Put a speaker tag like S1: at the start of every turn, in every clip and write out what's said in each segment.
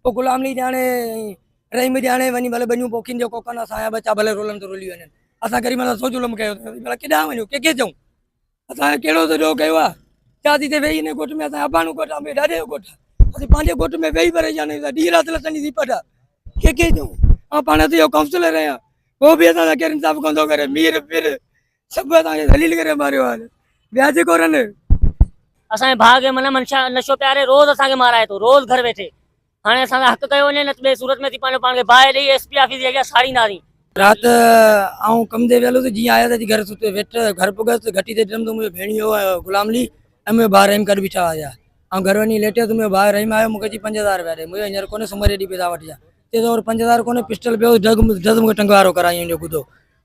S1: गुलामी जाने रहीम जाने वही भले बनियूं पोखीन जो कोकन असांजा बच्चा भले रोलन तो रोली वञनि असां ग़रीब सोच लम कयो भला केॾांहुं वञूं कंहिंखे चऊं असां कहिड़ो त ॾोह कयो आहे चादी ते वेही हिन ॻोठ में असां अबाणू ॻोठ आहे ॾाढे ॻोठ असीं पंहिंजे ॻोठ में वेही परेशान आहियूं ॾींहुं राति लथणी थी पट कंहिंखे चऊं ऐं पाण ते इहो काउंसलर आहियां उहो बि असां सां केरु इंसाफ़ कंदो करे मीर पीर सभु असांखे दलील करे मारियो आहे व्याज कोरनि
S2: असांजे भाउ खे माना मनशा नशो प्यारे रोज़ असांखे माराए थो रोज़ घर वेठे हाणे असांजा हक़ कयो वञे न ॿिए सूरत में थी पाण के बाहि ॾेई SP ऑफिस जे अॻियां साड़ींदासीं
S1: रात आऊं कम दे वेलो तो जी आया था घर सुते वेठ घर पुगस घटी ते ड्रम तो मुझे भेणियो गुलाम ली एमे बाहर रहीम कर बिठा आया आऊं घर वनी लेटे तो मुझे बाहर रहीम आयो मुके जी 5000 रुपया दे मुझे हींअर कोने सुमर एडी पैसा वठ जा ते और 5000 कोने पिस्टल पे जग मुके टंगवारो कराई जो गुदो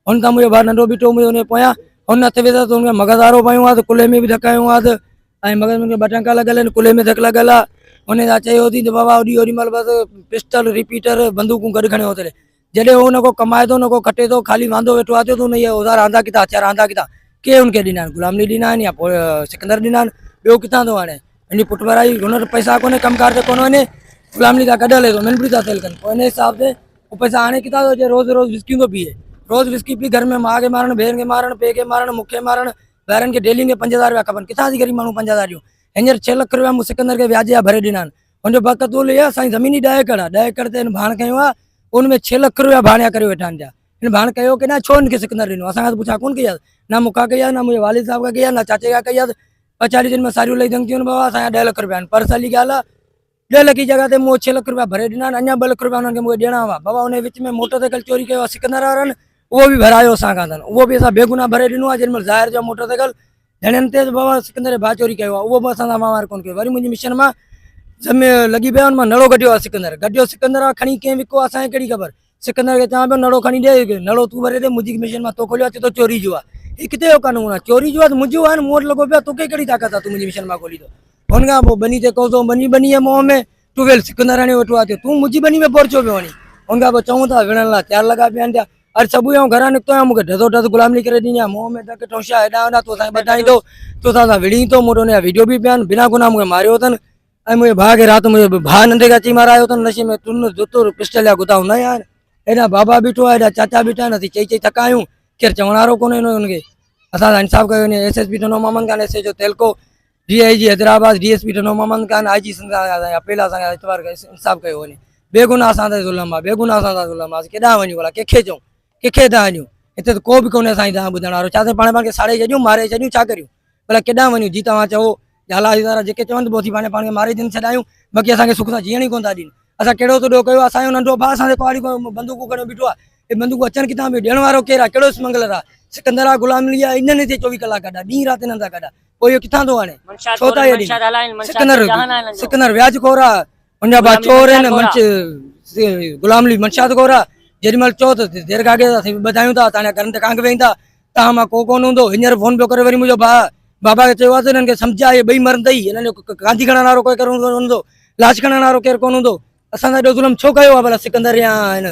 S1: हुन ता मुझे बाहर नंडो बिठो मुझे ने पोया हुन हथ वेदा तो मगदारो पायो आ तो कुले में भी धकायो आ तो आई मगज में बटंका लगल कुले में धक लगल आ उन्हें चयो थी बाबा ओडी ओडी मल बस पिस्टल रिपीटर बंदूकूं गड खणे होते जॾहिं वो न को कमाए थो न को खटे थो खाली वांदो वेठो आहे तो ये उधार आंदा किथां हथियार आंदा किथां के उनके ॾिना आहिनि गुलामी ॾिना आहिनि या सिकंदर ॾिना आहिनि ॿियो किथां थो हाणे इन पुट भराई हुन पैसा कोन्हे कमकार ते कोन वञे गुलामी था कढ हले थो मिनपड़ी था सेल कनि पोइ इन हिसाब से उहो पैसा हाणे किथां थो अचे रोज़ रोज़ विस्की थो पीए रोज़ विस्की पी घर में माउ खे मारणु भेण खे मारणु पे खे मारणु मूंखे मारणु ॿारनि खे डेली में 5000 रुपया खपनि किथां थी ग़रीब माण्हू 5000 ॾियूं हींअर 6 लाख रुपया मूं सिकंदर खे व्याज जा भरे ॾिना आहिनि हुनजो बक़तूल इहा असांजी ज़मीनी 10 एकड़ आहे 10 एकड़ ते भाण कयो आहे उनमें 6 लाख रुपया भाणिया करे वेठा आहिनि इन भाण कयो कि ना छो इनके सिकंदर ॾिनो असां खां पुछा कोन कई आहे ना मूंखां कई आहे ना मुंहिंजे वालिद साहब खां कई आहे ना चाचे खां कई आहे 40 दिन में सारियूं लही दंग थियूं बाबा असांजा 10 लाख रुपया आहिनि पर साली ॻाल्हि आहे 10 लाख जी जॻह ते मूं 6 लाख रुपया भरे ॾिना आहिनि अञा 2 लाख रुपया उन्हनि खे मूंखे ॾियणा हुआ बाबा उन विच में मोटरसाइकिल चोरी कयो आहे सिकंदर वारनि उहो बि भरायो असां खां अथनि उहो बि असां बेगुनाह भरे ॾिनो आहे जेॾीमहिल ज़ाहिर जो मोटरसाइकिल धणियनि ते बाबा सिकंदर भाउ चोरी कयो आहे उहो बि असां सां वहिंवार कोन कयो वरी मुंहिंजी मिशन मां जमे लॻी पिया हुन मां नड़ो कढियो आहे सिकंदर गॾियो सिकंदर आहे खणी कंहिं विको असांखे कहिड़ी ख़बर सिकंदर के चवां पियो नड़ो खणी ॾे नड़ो तूं भरे दे मुंहिंजी मिशन मां तो खोलियो आहे चए थो चोरी जो आहे हीउ किथे जो कानून आहे चोरी जो आहे त मुंहिंजो आहे न मूं वटि लॻो पियो आहे तोखे कहिड़ी ताक़त आहे तूं मुंहिंजी मिशन मां खोली थो हुन खां पोइ बनी ते कोसो बनी जे मोह में तूं वेल सिकंदर हणी वेठो आहे तूं मुंहिंजी बनी में पहुचो पियो वञी हुन खां पोइ चऊं था विढ़ण लाइ तयारु लॻा पिया आहिनि अरे सभु आऊं घरां निकितो आहियां मूंखे ढधो ढधु गुलामी करे ॾींदी आहे मुंहं में धक टोशा हेॾा होॾा तूं असांखे ॿधाईंदो तूं असां विड़ी थो मूं हुनजा वीडियो बि पिया आहिनि बिना गुनाह मूंखे मारियो अथनि ऐं मुंहिंजे भाउ खे राति मुंहिंजे भाउ नंढे खे अची मारायो अथनि नशे में टुन जुतो पिस्टल जा गुदा हूंदा आहिनि हेॾा बाबा बीठो आहे हेॾा चाचा बीठा आहिनि असीं चई चई थका आहियूं केरु चवण वारो कोन्हे हुनखे असां इंसाफ़ कयो वञे SSP ढनो मोहम्मद ख़ान SHO तेलको DIG Hyderabad DSP Dhano Mohammad Khan IG appeal असांखे इतवार इंसाफ़ कयो वञे बेगुनाह असां ते ज़ुल्म आहे बेगुनाह असां सां ज़ुल्म आहे केॾांहुं वञूं भला कंहिंखे चऊं कंहिंखे था वञूं हिते त को बि कोन्हे असांजी तव्हां ॿुधण वारो छा त पाण खे साड़े छॾियूं मारे छॾियूं छा करियूं भला केॾांहुं वञूं जी तव्हां चओ जाला जेके चवनि पोइ पाण खे मारे दिन छॾायूं बाक़ी असांखे सुख सां जीअण ई कोन था ॾियनि असां कहिड़ो त ॾोह कयो असांजो नंढो भाउ असांजे कुआरी बंदूकूं खणी बीठो आहे हे बंदूकूं अचनि किथां बि ॾियण वारो केरु आहे कहिड़ो स्मगलर आहे सिकंदर आहे गुलामी आहे इन्हनि ते 24 कलाक कढा ॾींहुं राति इन्हनि सां कढा पोइ इहो किथां थो हाणे छो था सिकंदर व्याज खोर आहे हुनजा भाउ चोर आहिनि गुलामी मनशाद खोर आहे जेॾीमहिल चओ त देर कागे असीं ॿधायूं था तव्हांजा घरनि ते कांग वेहींदा तव्हां मां को कोन हूंदो हींअर फोन पियो करे वरी मुंहिंजो भाउ बाबा खे चयो आहे त हिननि खे सम्झा इहे ॿई मरंदई हिननि जो गांधी खणण वारो कोई कोन हूंदो लाश खणण वारो केरु कोन हूंदो असां सां एॾो ज़ुल्म छो कयो आहे भला सिकंदर या हिन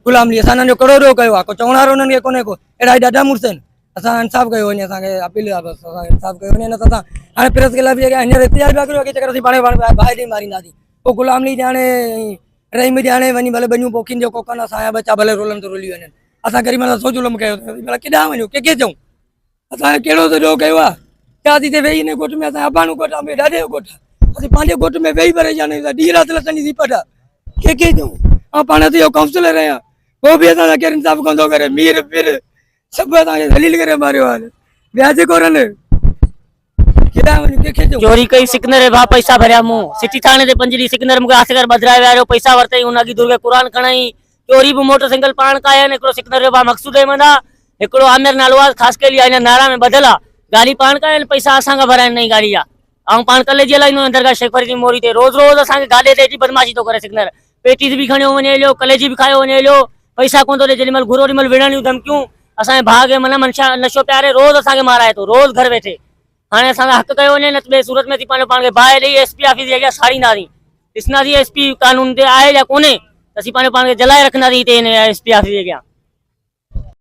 S1: गुलामी असां हिननि जो कहिड़ो ॾोह कयो आहे को चवण वारो हुननि खे कोन्हे को अहिड़ा ॾाढा मुड़ुस आहिनि असां इंसाफ़ कयो वञे असांखे अपील आहे बसि असांखे इंसाफ़ कयो वञे न त असां हाणे प्रेस के लाइ बि हींअर इतिहास पिया करियो चकर असीं पाण बाहि ॾेई मारींदासीं पोइ गुलामी ॼाणे रहीम ॼाणे वञी भले बनियूं पोखीन जो कोकन असांजा बच्चा भले रोलन तो रोली वञनि असां ग़रीब सोच लम कयो भला केॾांहुं वञूं कंहिंखे चऊं असांखे कहिड़ो त ॾोह कयो आहे चादी ते वेही हिन ॻोठ में असां अबाणू ॻोठ आहे ॾाढे ॻोठ असीं पंहिंजे ॻोठ में वेही परेशान आहियूं ॾींहुं राति लथणी थी पट कंहिंखे चऊं ऐं पाण ते इहो काउंसलर आहियां उहो बि असां सां केरु इंसाफ़ कंदो करे मीर पीर सभु असांखे दलील करे मारियो आहे व्याज कोरनि
S2: चोरी कई सिकंदर भाउ पैसा भरिया मूं सिटी थाने ते 5 ॾींहं सिकंदर मूंखे आसिकर बदिराए वियारो पैसा वरितई हुन अॻी दुर्गे क़ुरान खणाई चोरी भी मोटरसाइकिल पाण का आहिनि हिकिड़ो सिकंदर जो भाउ मक़सूद अहमद आहे हिकिड़ो आमिर नालो आहे ख़ासि के लिए नारा में बदल आहे गाड़ी पाण का आहिनि पैसा असां खां भराइनि नई गाड़ी जा ऐं पाण कलेजी हलाईंदो दरगाह शेख फरीद जी मोरी ते रोज़ रोज़ असांखे गाॾे ते अची बदमाशी थो करे सिकंदर पेटीस बि खणियो वञे हलियो कलेजी बि खायो वञे हलियो पैसा कोन थो ॾे जेॾीमहिल घुरो ओॾीमहिल विढ़णियूं धमकियूं असांजे भाउ खे माना मनशा नशो प्यारे रोज़ असांखे माराए थो रोज़ घर वेठे हाणे असांजा हक़ कयो वञे न त ॿिए सूरत में थी पाण खे बाहि ॾेई SP ऑफिस जे अॻियां साड़ींदासीं ॾिसंदासीं SP कानून ते आहे या कोन्हे त असीं पंहिंजो पाण खे जलाए रखंदासीं हिते SP ऑफिस जे अॻियां